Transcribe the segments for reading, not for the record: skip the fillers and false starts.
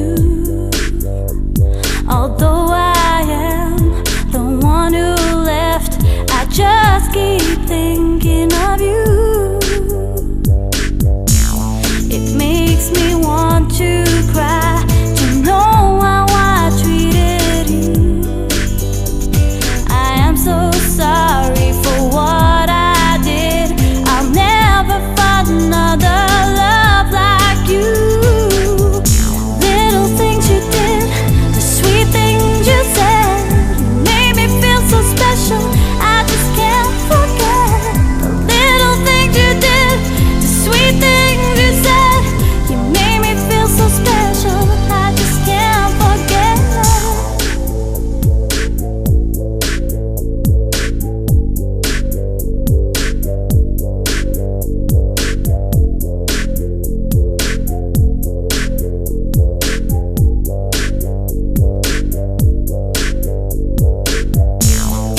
do. Although I am the one who left, I just keep thinking of you. It makes me want to cry to know how I treated you. I am so sorry for what I did. I'll never find another love like you. Little things you did, the sweet things you said, made me feel so special. I just can't forget the little things you did, the sweet things you said. You made me feel so special. I just can't forget.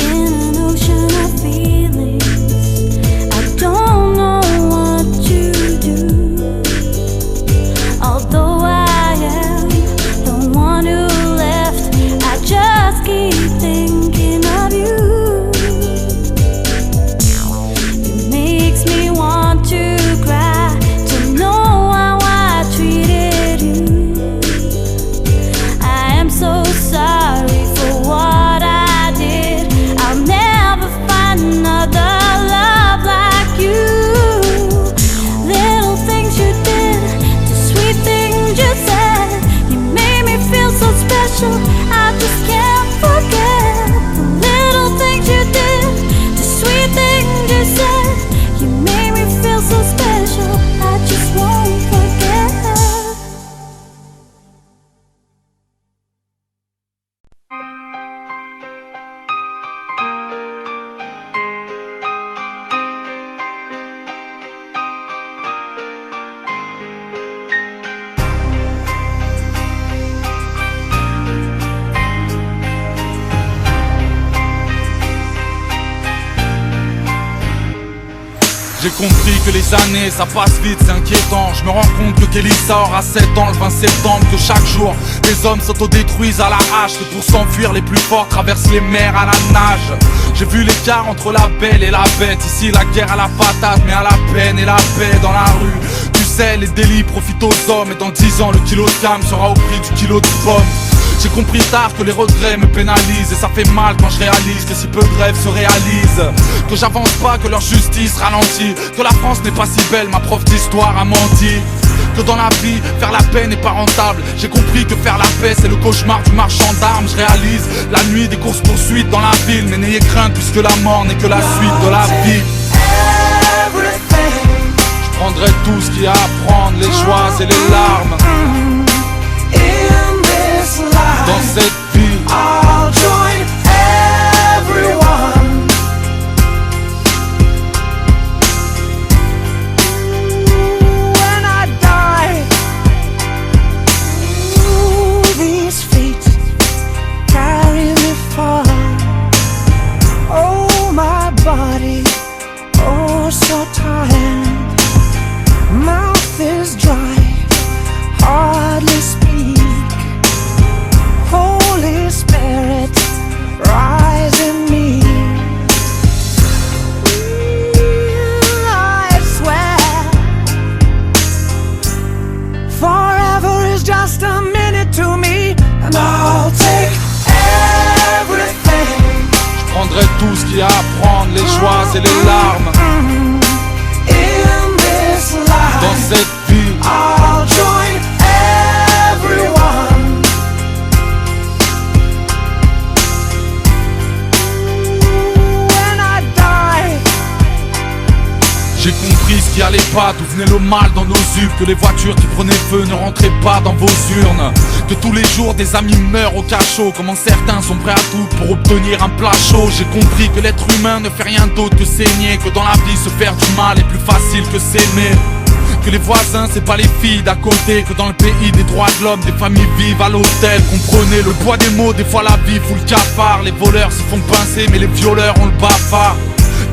In an ocean of feelings, I don't know what to do. Although I am the one who left, I just keep thinking of you. It makes me want to cry to know how I treated you. I am so sorry for what I did. I'll never find another love like you. Little things you did, the sweet things you said, you made me feel so special. I just can't forget the little things you did, the sweet things you said, you made me feel so special. I just won't forget. J'ai compris que les années ça passe vite, c'est inquiétant. Je me rends compte que Kelly sort à 7 ans le 20 septembre. Que chaque jour des hommes s'autodétruisent à la hache. Que pour s'enfuir les plus forts traversent les mers à la nage. J'ai vu l'écart entre la belle et la bête. Ici la guerre à la patate, mais à la peine et la paix dans la rue. Tu sais les délits profitent aux hommes. Et dans 10 ans le kilo de cam sera au prix du kilo de pomme. J'ai compris tard que les regrets me pénalisent. Et ça fait mal quand je réalise que si peu de rêves se réalisent. Que j'avance pas, que leur justice ralentit. Que la France n'est pas si belle, ma prof d'histoire a menti. Que dans la vie, faire la paix n'est pas rentable. J'ai compris que faire la paix c'est le cauchemar du marchand d'armes. Je réalise la nuit des courses poursuites dans la ville. Mais n'ayez crainte puisque la mort n'est que la suite de la vie. Je prendrai tout ce qu'il y a à prendre, les joies et les larmes. Dans cette vie, I'll join everyone. When I die, these feet carry me far. Oh, my body, oh, so tired. Mouth is dry, hardly speak. Holy Spirit, rise in me. I swear, forever is just a minute to me, and I'll take everything. je prendrai tout ce qu'il y a à prendre, les joies et les larmes. In this life, Dans cette vie, I'll join everyone. When I die, j'ai compris ce qui allait pas, d'où venait le mal dans nos yeux. Que les voitures qui prenaient feu ne rentraient pas dans vos urnes. Que tous les jours des amis meurent au cachot. Comment certains sont prêts à tout pour obtenir un plat chaud. J'ai compris que l'être humain ne fait rien d'autre que saigner. Que dans la vie se faire du mal est plus facile que s'aimer. Que les voisins c'est pas les filles d'à côté. Que dans le pays des droits de l'homme des familles vivent à l'hôtel. Comprenez le poids des mots, des fois la vie fout le cafard. Les voleurs se font pincer mais les violeurs ont le bafard.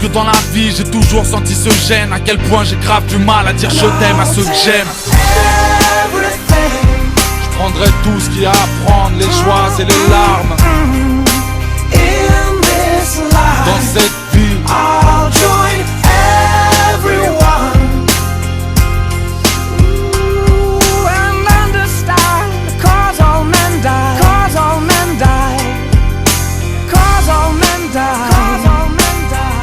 Que dans la vie j'ai toujours senti ce gêne. À quel point j'ai grave du mal à dire je t'aime à ceux que j'aime. everything. Je prendrai tout ce qu'il y a à prendre, les joies et les larmes. In this life, Dans cette vie, I'll join everyone. Ooh, and understand, 'cause all men die, 'cause all men die, 'cause all men die, 'cause all men die.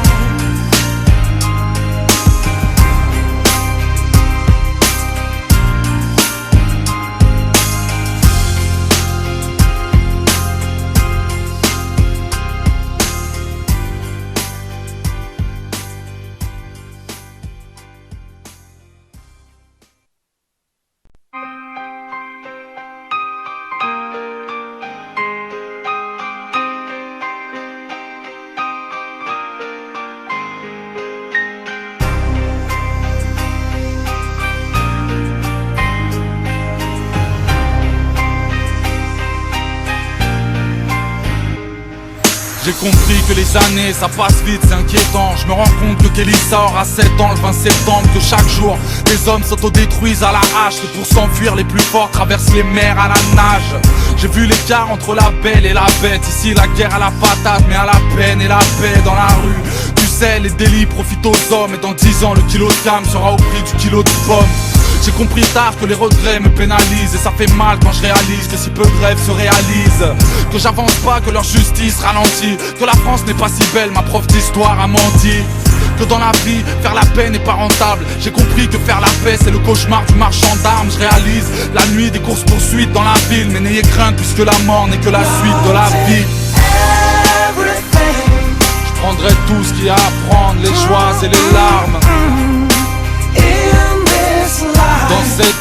J'ai compris que les années ça passe vite, c'est inquiétant. Je me rends compte que Kelly sort à 7 ans le 20 septembre. Que chaque jour des hommes s'autodétruisent à la hache. Que pour s'enfuir les plus forts traversent les mers à la nage. J'ai vu l'écart entre la belle et la bête. Ici la guerre à la patate, mais à la peine et la paix dans la rue. Tu sais, les délits profitent aux hommes. Et dans 10 ans le kilo de cam sera au prix du kilo de pommes. J'ai compris tard que les regrets me pénalisent. Et ça fait mal quand je réalise que si peu de rêves se réalisent. Que j'avance pas, que leur justice ralentit. Que la France n'est pas si belle, ma prof d'histoire a menti. Que dans la vie, faire la paix n'est pas rentable. J'ai compris que faire la paix c'est le cauchemar du marchand d'armes. Je réalise la nuit des courses poursuites dans la ville. Mais n'ayez crainte puisque la mort n'est que la suite de la vie. Je prendrai tout ce qu'il y a à prendre, les joies et les larmes. In this life, Dans cette